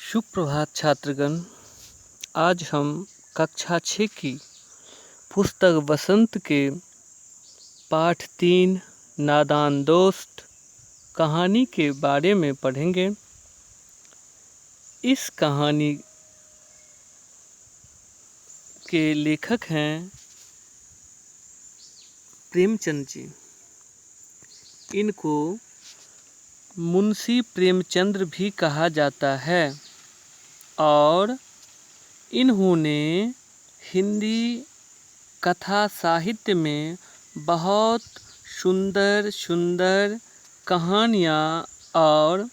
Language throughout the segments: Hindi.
सुप्रभात छात्रगण। आज हम कक्षा 6 की पुस्तक बसंत के पाठ 3 नादान दोस्त कहानी के बारे में पढ़ेंगे। इस कहानी के लेखक हैं प्रेमचंद जी। इनको मुंशी प्रेमचंद भी कहा जाता है और इन्होंने हिंदी कथा साहित्य में बहुत सुंदर सुंदर कहानियाँ और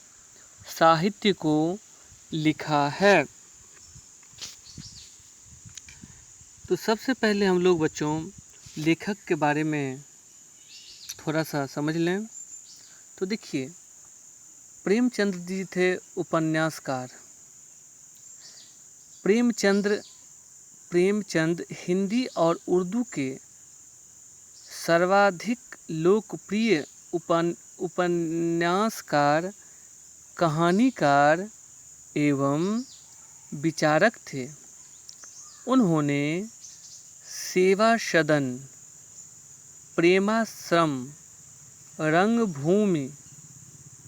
साहित्य को लिखा है। तो सबसे पहले हम लोग बच्चों लेखक के बारे में थोड़ा सा समझ लें। तो देखिए, प्रेमचंद जी थे उपन्यासकार। प्रेमचंद हिंदी और उर्दू के सर्वाधिक लोकप्रिय उपन्यासकार, कहानीकार एवं विचारक थे। उन्होंने सेवा सदन, प्रेमाश्रम, रंगभूमि,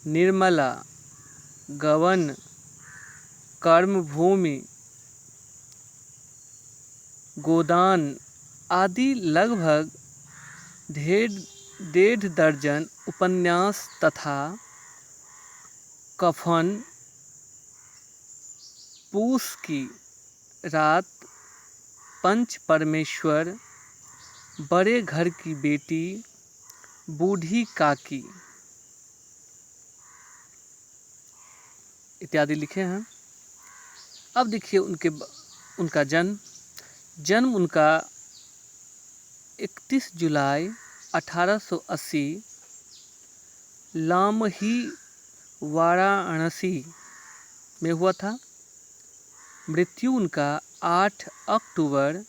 निर्मला, गबन, कर्मभूमि, गोदान आदि लगभग 1.5 दर्जन उपन्यास तथा कफन, पूस की रात, पंच परमेश्वर, बड़े घर की बेटी, बूढ़ी काकी इत्यादि लिखे हैं। अब देखिए उनका जन्म उनका 31 जुलाई 1880 लामही वाराणसी में हुआ था। मृत्यु उनका 8 अक्टूबर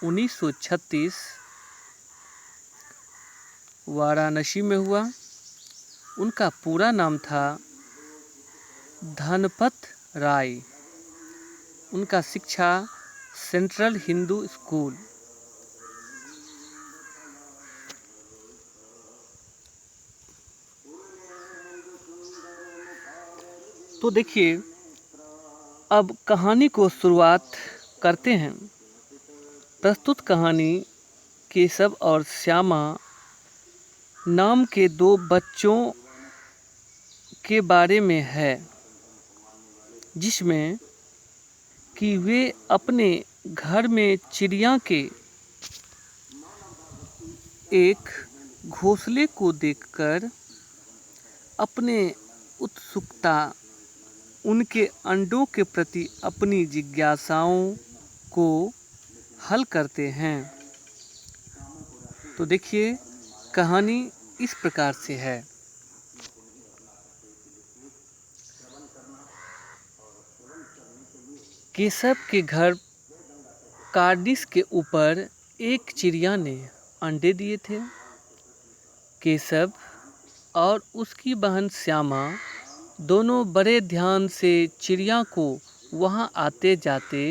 1936 वाराणसी में हुआ। उनका पूरा नाम था धनपत राय। उनका शिक्षा सेंट्रल हिंदू स्कूल। तो देखिए, अब कहानी को शुरुआत करते हैं। प्रस्तुत कहानी केशव और श्यामा नाम के 2 बच्चों के बारे में है, जिसमें कि वे अपने घर में चिड़िया के एक घोंसले को देखकर अपने उत्सुकता, उनके अंडों के प्रति अपनी जिज्ञासाओं को हल करते हैं। तो देखिए, कहानी इस प्रकार से है। केशव के घर कार्निस के ऊपर एक चिड़िया ने अंडे दिए थे। केशव और उसकी बहन श्यामा दोनों बड़े ध्यान से चिड़िया को वहां आते जाते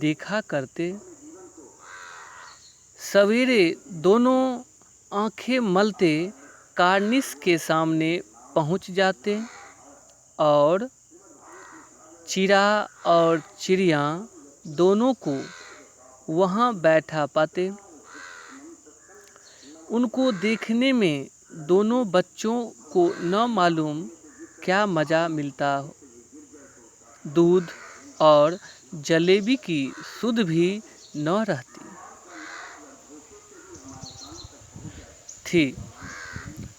देखा करते। सवेरे दोनों आंखें मलते कार्निस के सामने पहुंच जाते और चिड़ा और चिड़िया दोनों को वहां बैठा पाते। उनको देखने में दोनों बच्चों को न मालूम क्या मज़ा मिलता। दूध और जलेबी की सुध भी न रहती थी।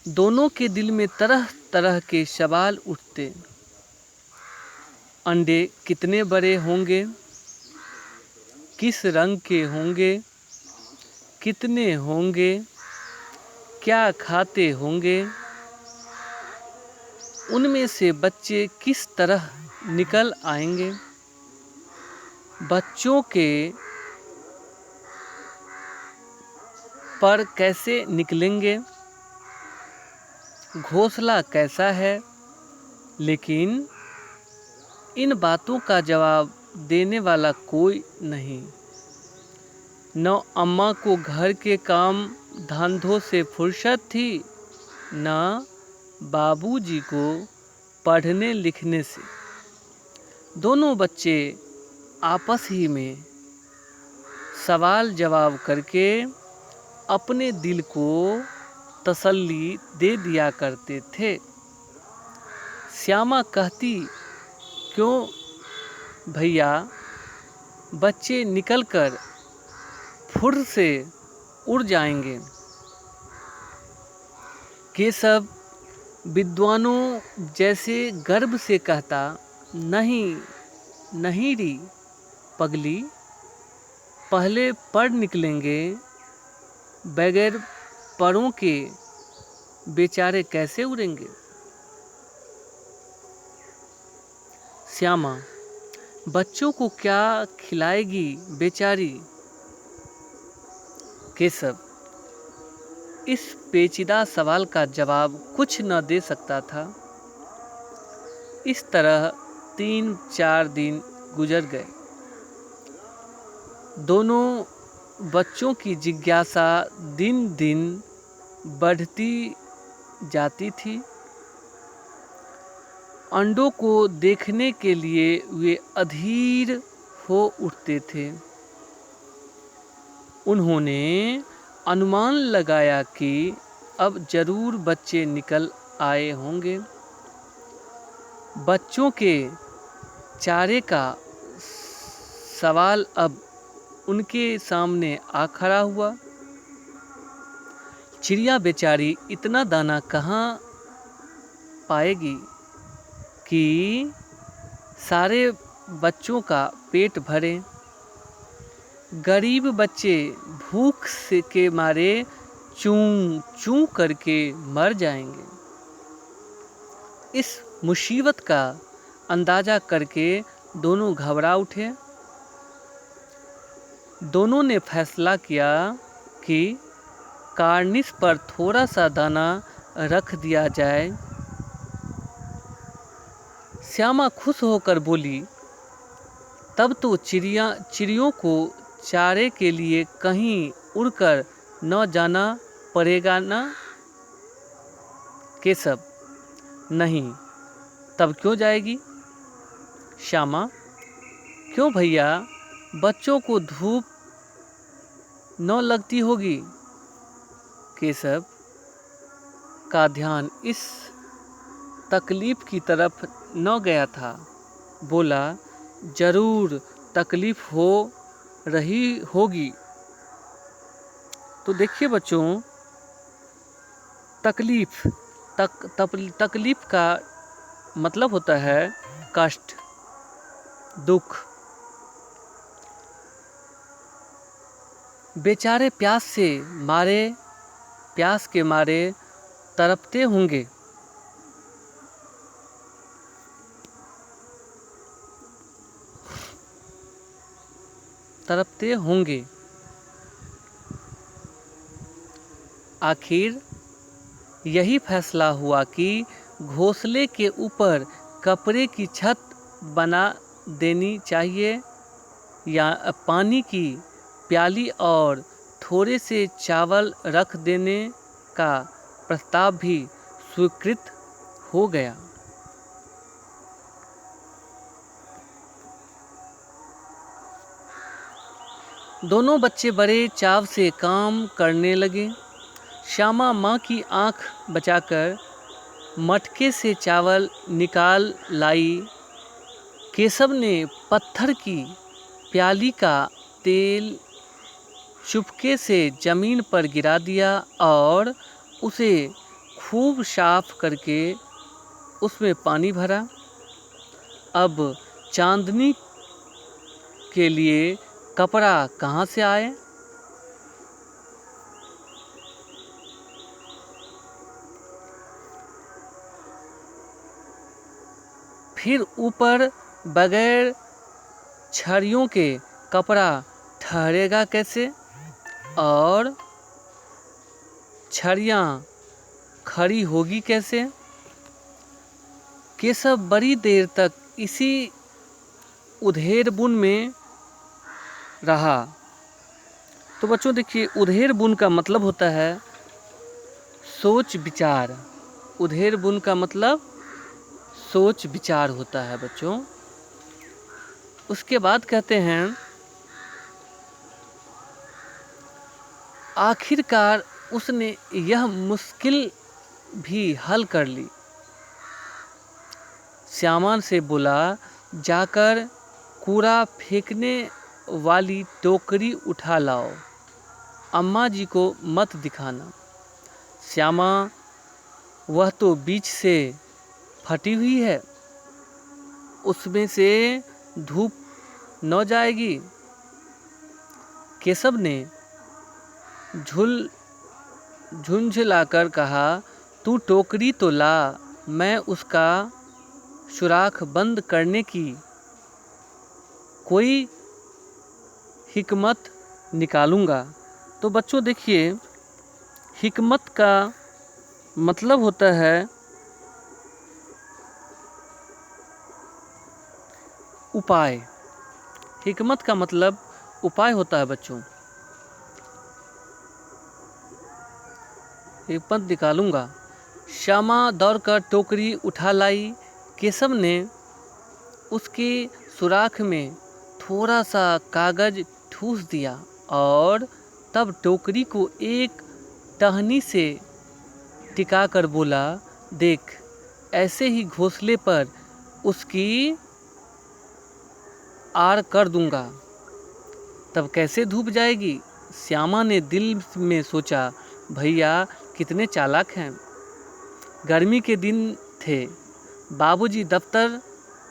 दोनों के दिल में तरह तरह के सवाल उठते। अंडे कितने बड़े होंगे, किस रंग के होंगे, कितने होंगे, क्या खाते होंगे, उनमें से बच्चे किस तरह निकल आएंगे, बच्चों के पर कैसे निकलेंगे, घोंसला कैसा है। लेकिन इन बातों का जवाब देने वाला कोई नहीं। न अम्मा को घर के काम धंधों से फुर्सत थी, न बाबूजी को पढ़ने लिखने से। दोनों बच्चे आपस ही में सवाल जवाब करके अपने दिल को तसल्ली दे दिया करते थे। श्यामा कहती, क्यों भैया, बच्चे निकलकर फुर्र से उड़ जाएंगे। केशव विद्वानों जैसे गर्व से कहता, नहीं नहीं री पगली, पहले पढ़ निकलेंगे, बगैर परों के बेचारे कैसे उड़ेंगे। श्यामा, बच्चों को क्या खिलाएगी बेचारी। केशव इस पेचीदा सवाल का जवाब कुछ न दे सकता था। इस तरह 3-4 दिन गुजर गए। दोनों बच्चों की जिज्ञासा दिन दिन बढ़ती जाती थी। अंडों को देखने के लिए वे अधीर हो उठते थे। उन्होंने अनुमान लगाया कि अब जरूर बच्चे निकल आए होंगे। बच्चों के चारे का सवाल अब उनके सामने आ खड़ा हुआ। चिड़िया बेचारी इतना दाना कहाँ पाएगी कि सारे बच्चों का पेट भरे। गरीब बच्चे भूख से के मारे चूं चूं करके मर जाएंगे। इस मुसीबत का अंदाजा करके दोनों घबरा उठे। दोनों ने फैसला किया कि कार्निस पर थोड़ा सा दाना रख दिया जाए। श्यामा खुश होकर बोली, तब तो चिड़ियों को चारे के लिए कहीं उड़कर न जाना पड़ेगा ना। केशव, नहीं, तब क्यों जाएगी। श्यामा, क्यों भैया, बच्चों को धूप न लगती होगी। केशव का ध्यान इस तकलीफ की तरफ न गया था। बोला, जरूर तकलीफ हो रही होगी। तो देखिए बच्चों, तकलीफ का मतलब होता है कष्ट, दुख। बेचारे प्यास के मारे तड़पते होंगे। आखिर यही फैसला हुआ कि घोंसले के ऊपर कपड़े की छत बना देनी चाहिए, या पानी की प्याली और थोड़े से चावल रख देने का प्रस्ताव भी स्वीकृत हो गया। दोनों बच्चे बड़े चाव से काम करने लगे। श्यामा माँ की आंख बचाकर मटके से चावल निकाल लाई। केशव ने पत्थर की प्याली का तेल चुपके से जमीन पर गिरा दिया और उसे खूब साफ करके उसमें पानी भरा। अब चांदनी के लिए कपड़ा कहाँ से आए। फिर ऊपर बगैर छड़ियों के कपड़ा ठहरेगा कैसे, और छड़ियाँ खड़ी होगी कैसे। केशव बड़ी देर तक इसी उधेड़ बुन में रहा। तो बच्चों देखिए, उधेड़ बुन का मतलब होता है सोच विचार। उधेड़ बुन का मतलब सोच विचार होता है बच्चों। उसके बाद कहते हैं आखिरकार उसने यह मुश्किल भी हल कर ली। श्यामा से बोला, जाकर कूड़ा फेंकने वाली टोकरी उठा लाओ, अम्मा जी को मत दिखाना। श्यामा, वह तो बीच से फटी हुई है, उसमें से धूप न जाएगी। केशव ने झुंझलाकर कहा, तू टोकरी तो ला, मैं उसका सुराख बंद करने की कोई हिकमत निकालूंगा। तो बच्चों देखिए, हिकमत का मतलब होता है उपाय। हिकमत का मतलब उपाय होता है बच्चों। हिकमत निकालूंगा। श्यामा दौड़कर टोकरी उठा लाई। केशव ने उसके सुराख में थोड़ा सा कागज ठूस दिया और तब टोकरी को एक टहनी से टिकाकर बोला, देख, ऐसे ही घोंसले पर उसकी आड़ कर दूंगा, तब कैसे धूप जाएगी। श्यामा ने दिल में सोचा, भैया कितने चालाक हैं। गर्मी के दिन थे, बाबूजी दफ्तर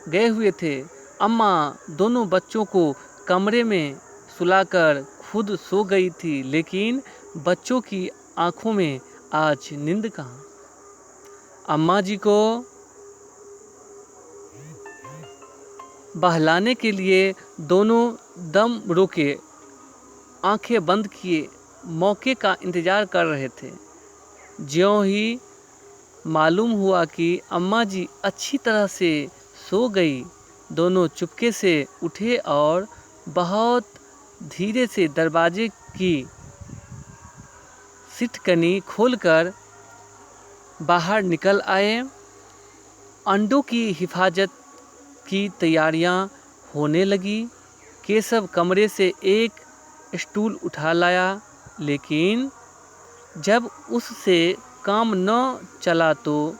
गए हुए थे, अम्मा दोनों बच्चों को कमरे में सुलाकर खुद सो गई थी, लेकिन बच्चों की आंखों में आज नींद कहाँ। अम्मा जी को बहलाने के लिए दोनों दम रोके, आंखें बंद किए, मौके का इंतजार कर रहे थे। ज्यों ही मालूम हुआ कि अम्मा जी अच्छी तरह से सो गई, दोनों चुपके से उठे और बहुत धीरे से दरवाजे की सिटकनी खोलकर बाहर निकल आए। अंडों की हिफाजत की तैयारियां होने लगी। केशव कमरे से एक स्टूल उठा लाया, लेकिन जब उससे काम न चला तो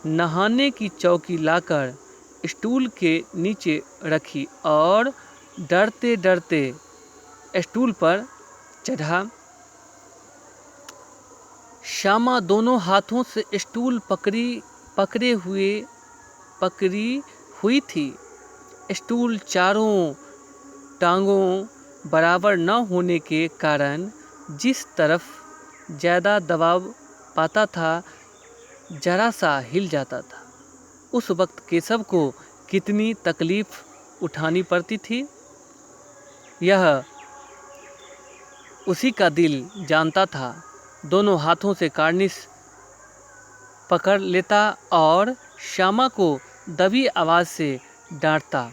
नहाने की चौकी लाकर स्टूल के नीचे रखी और डरते डरते स्टूल पर चढ़ा। श्यामा दोनों हाथों से स्टूल पकड़ी हुई थी। स्टूल चारों टांगों बराबर न होने के कारण जिस तरफ ज़्यादा दबाव पाता था, जरा सा हिल जाता था। उस वक्त केशव को कितनी तकलीफ उठानी पड़ती थी, यह उसी का दिल जानता था। दोनों हाथों से कार्निश पकड़ लेता और श्यामा को दबी आवाज़ से डांटता,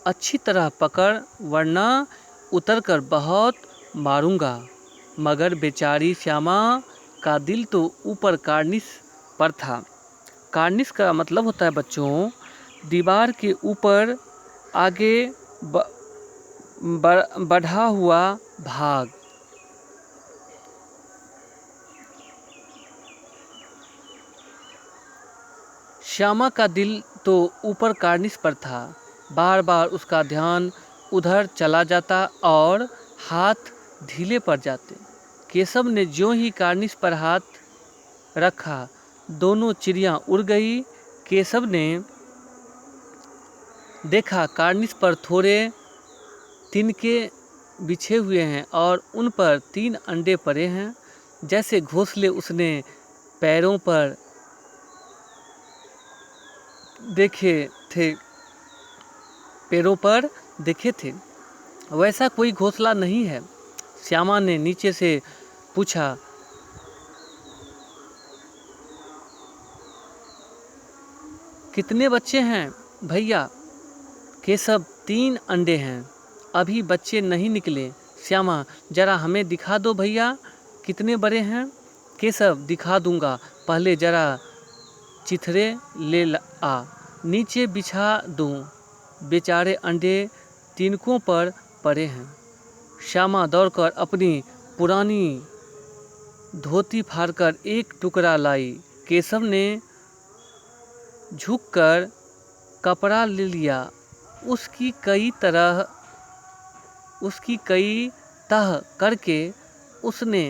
अच्छी तरह पकड़ वरना उतरकर बहुत मारूंगा। मगर बेचारी श्यामा का दिल तो ऊपर कार्निश पर था। कार्निश का मतलब होता है बच्चों, दीवार के ऊपर आगे बढ़ा हुआ भाग। श्यामा का दिल तो ऊपर कार्निश पर था। बार बार उसका ध्यान उधर चला जाता और हाथ ढीले पड़ जाते। केशव ने ज्यों ही कार्निश पर हाथ रखा, दोनों चिड़ियाँ उड़ गई। केशव ने देखा कार्निश पर थोड़े तिनके बिछे हुए हैं और उन पर 3 अंडे पड़े हैं, जैसे घोंसले उसने पैरों पर देखे थे, वैसा कोई घोंसला नहीं है। श्यामा ने नीचे से पूछा, कितने बच्चे हैं भैया। केशव, 3 अंडे हैं, अभी बच्चे नहीं निकले। श्यामा, जरा हमें दिखा दो भैया, कितने बड़े हैं? केशव, दिखा दूंगा, पहले जरा चिथड़े ले आ, नीचे बिछा दूं। बेचारे अंडे तिनकों पर पड़े हैं। श्यामा दौड़कर अपनी पुरानी धोती फाड़कर एक टुकड़ा लाई। केशव ने झुककर कपड़ा ले लिया। उसकी कई तह करके उसने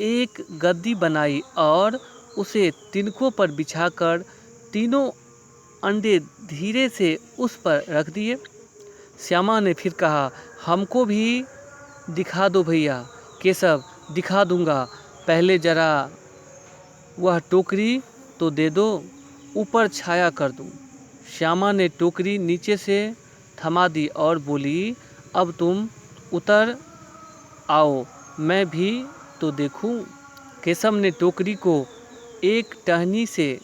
एक गद्दी बनाई और उसे तिनकों पर बिछाकर तीनों अंडे धीरे से उस पर रख दिए। श्यामा ने फिर कहा, हमको भी दिखा दो भैया। केशव, दिखा दूंगा, पहले जरा वह टोकरी तो दे दो, ऊपर छाया कर दूं। श्यामा ने टोकरी नीचे से थमा दी और बोली, अब तुम उतर आओ, मैं भी तो देखूं। केशव ने टोकरी को एक टहनी से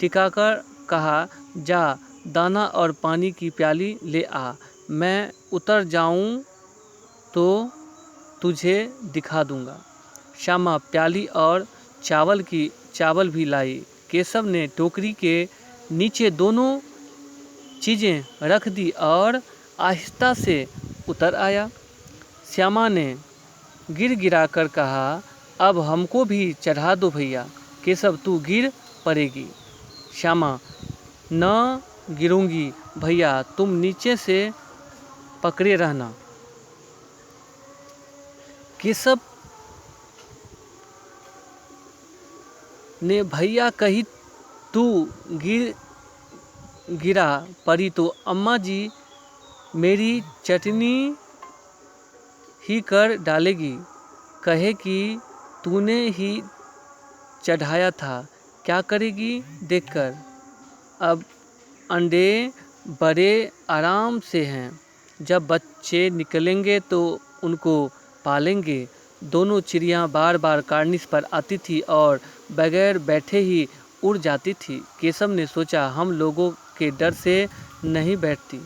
टिकाकर कहा, जा दाना और पानी की प्याली ले आ, मैं उतर जाऊं तो तुझे दिखा दूंगा। श्यामा प्याली और चावल भी लाई। केशव ने टोकरी के नीचे दोनों चीज़ें रख दी और आहिस्ता से उतर आया। श्यामा ने गिरा कर कहा, अब हमको भी चढ़ा दो भैया। केशव, तू गिर पड़ेगी। श्यामा, न गिरूंगी भैया, तुम नीचे से पकड़े रहना। केशव ने भैया कही तू गिरा पड़ी तो अम्मा जी मेरी चटनी ही कर डालेगी, कहे कि तूने ही चढ़ाया था, क्या करेगी देखकर। अब अंडे बड़े आराम से हैं, जब बच्चे निकलेंगे तो उनको पालेंगे। दोनों चिड़ियाँ बार बार कार्निस पर आती थी और बगैर बैठे ही उड़ जाती थी। केशव ने सोचा, हम लोगों के डर से नहीं बैठती।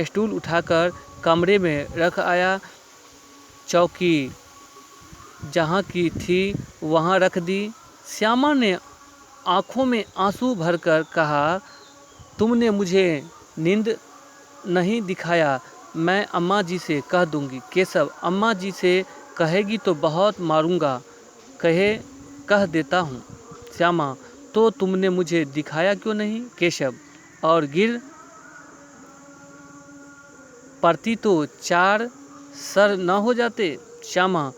स्टूल उठाकर कमरे में रख आया, चौकी जहाँ की थी वहाँ रख दी। श्यामा ने आँखों में आंसू भरकर कहा, तुमने मुझे नींद नहीं दिखाया, मैं अम्मा जी से कह दूंगी। केशव, अम्मा जी से कहेगी तो बहुत मारूंगा, कह देता हूँ। श्यामा, तो तुमने मुझे दिखाया क्यों नहीं? केशव, और गिर पड़ती तो 4 सर न हो जाते? श्यामा,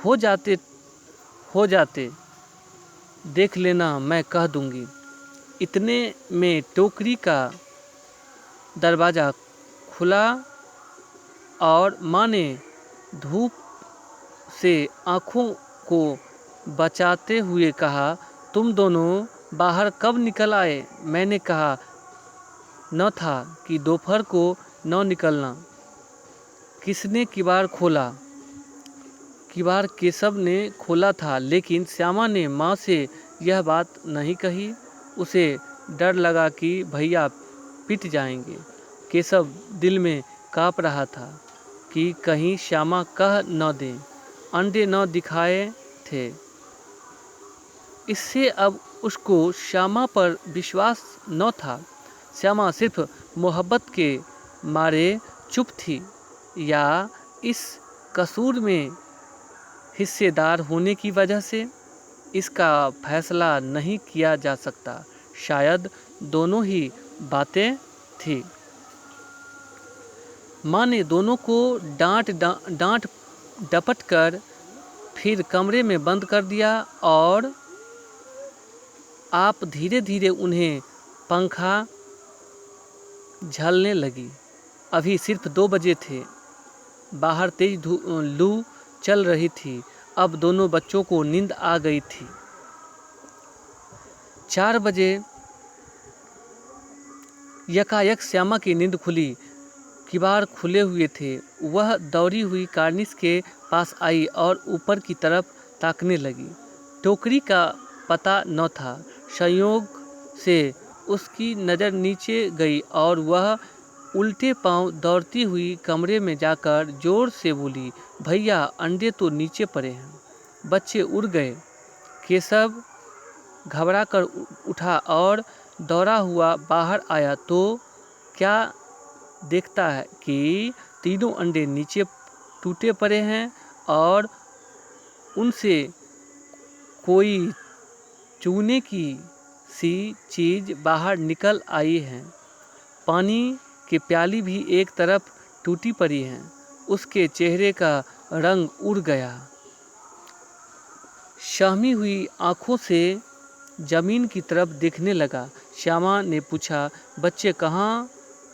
हो जाते, देख लेना, मैं कह दूंगी। इतने में टोकरी का दरवाज़ा खुला और माँ ने धूप से आँखों को बचाते हुए कहा, तुम दोनों बाहर कब निकल आए? मैंने कहा न था कि दोपहर को न निकलना। किसने किवाड़ खोला? किवाड़ केशव ने खोला था, लेकिन श्यामा ने माँ से यह बात नहीं कही। उसे डर लगा कि भैया पिट जाएंगे। केशव दिल में काँप रहा था कि कहीं श्यामा कह न दे अंडे न दिखाए थे। इससे अब उसको श्यामा पर विश्वास न था। श्यामा सिर्फ मोहब्बत के मारे चुप थी या इस कसूर में हिस्सेदार होने की वजह से? इसका फैसला नहीं किया जा सकता। शायद दोनों ही बातें थी। माँ ने दोनों को डांट डपट कर फिर कमरे में बंद कर दिया और आप धीरे धीरे उन्हें पंखा झलने लगी। अभी सिर्फ 2 बजे थे। बाहर तेज लू चल रही थी। अब दोनों बच्चों को नींद आ गई थी। 4 बजे यकायक श्यामा की नींद खुली। किवाड़ खुले हुए थे। वह दौड़ी हुई कार्निस के पास आई और ऊपर की तरफ ताकने लगी। टोकरी का पता न था। संयोग से उसकी नज़र नीचे गई और वह उल्टे पांव दौड़ती हुई कमरे में जाकर जोर से बोली, भैया अंडे तो नीचे पड़े हैं। बच्चे उड़ गए। केशव घबरा कर उठा और दौड़ा हुआ बाहर आया तो क्या देखता है कि तीनों अंडे नीचे टूटे पड़े हैं और उनसे कोई चूने की सी चीज़ बाहर निकल आई है। पानी की प्याली भी एक तरफ टूटी पड़ी है। उसके चेहरे का रंग उड़ गया। शामी हुई आंखों से जमीन की तरफ देखने लगा। श्यामा ने पूछा, बच्चे कहाँ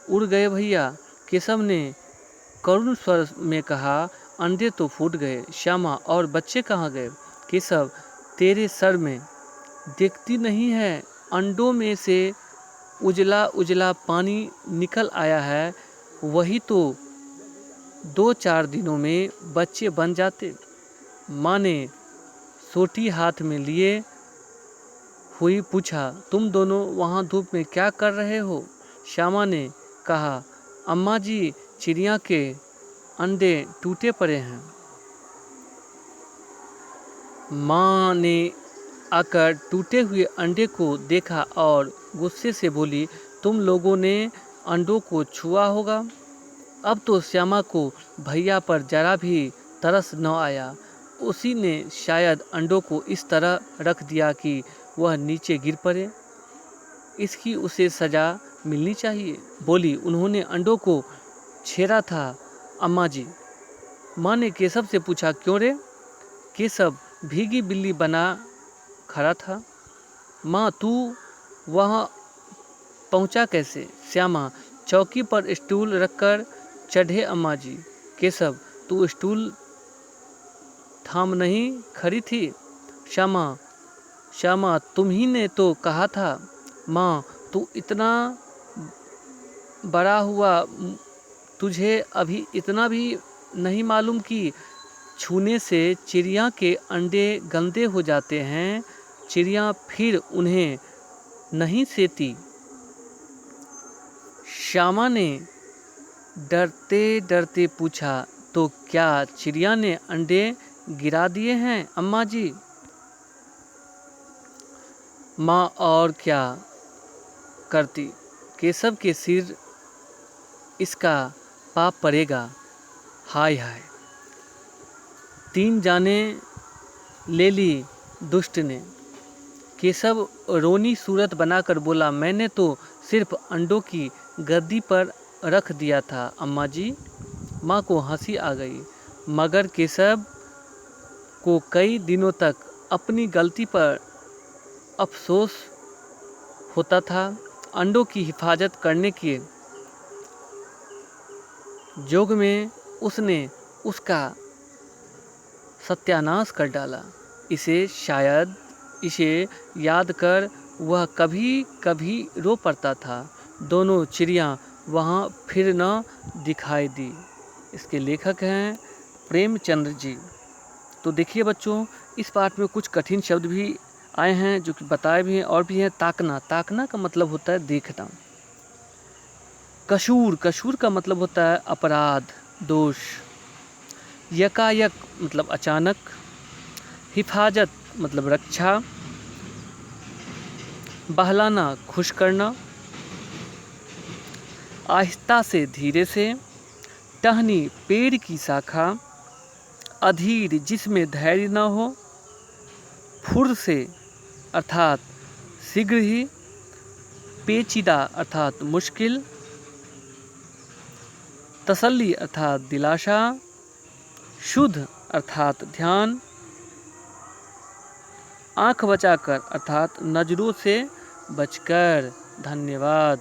उड़ गए भैया? केशव ने करुण स्वर में कहा, अंडे तो फूट गए। श्यामा, और बच्चे कहाँ गए? केशव, तेरे सर में देखती नहीं है, अंडों में से उजला उजला पानी निकल आया है, वही तो 2-4 दिनों में बच्चे बन जाते। माँ ने सोटी हाथ में लिए हुई पूछा, तुम दोनों वहाँ धूप में क्या कर रहे हो? श्यामा ने कहा, अम्मा जी, चिड़िया के अंडे टूटे पड़े हैं। माँ ने आकर टूटे हुए अंडे को देखा और गुस्से से बोली, तुम लोगों ने अंडों को छुआ होगा। अब तो श्यामा को भैया पर जरा भी तरस न आया। उसी ने शायद अंडों को इस तरह रख दिया कि वह नीचे गिर पड़े। इसकी उसे सज़ा मिलनी चाहिए। बोली, उन्होंने अंडों को छेड़ा था अम्मा जी। माँ ने केशव से पूछा, क्यों रे? केशव भीगी बिल्ली बना खड़ा था। माँ, तू वहाँ पहुँचा कैसे? श्यामा, चौकी पर स्टूल रखकर चढ़े अम्मा जी। केशव, तू स्टूल थाम नहीं खड़ी थी? श्यामा, तुम ही ने तो कहा था। माँ, तू इतना बड़ा हुआ, तुझे अभी इतना भी नहीं मालूम कि छूने से चिड़िया के अंडे गंदे हो जाते हैं, चिड़िया फिर उन्हें नहीं सेती। श्यामा ने डरते डरते पूछा, तो क्या चिड़िया ने अंडे गिरा दिए हैं अम्मा जी? माँ और क्या करती? केशव के सिर इसका पाप पड़ेगा। हाय हाय, 3 जाने ले ली दुष्ट ने। केशव रोनी सूरत बनाकर बोला, मैंने तो सिर्फ अंडों की गद्दी पर रख दिया था अम्मा जी। माँ को हंसी आ गई, मगर केशव को कई दिनों तक अपनी गलती पर अफसोस होता था। अंडों की हिफाजत करने के जोग में उसने उसका सत्यानाश कर डाला। इसे याद कर वह कभी कभी रो पड़ता था। दोनों चिड़िया वहाँ फिर न दिखाई दी। इसके लेखक हैं प्रेमचंद्र जी। तो देखिए बच्चों, इस पाठ में कुछ कठिन शब्द भी आए हैं जो कि बताए भी हैं और भी हैं। ताकना, ताकना का मतलब होता है देखना। कसूर, कसूर का मतलब होता है अपराध, दोष। यकायक मतलब अचानक। हिफाजत मतलब रक्षा। बहलाना, खुश करना। आहिस्ता से, धीरे से। टहनी, पेड़ की शाखा। अधीर, जिसमें धैर्य न हो। फुर से अर्थात शीघ्र ही। पेचीदा अर्थात मुश्किल। तसल्ली अर्थात दिलासा। शुद्ध अर्थात ध्यान। आँख बचाकर अर्थात नजरों से बचकर। धन्यवाद।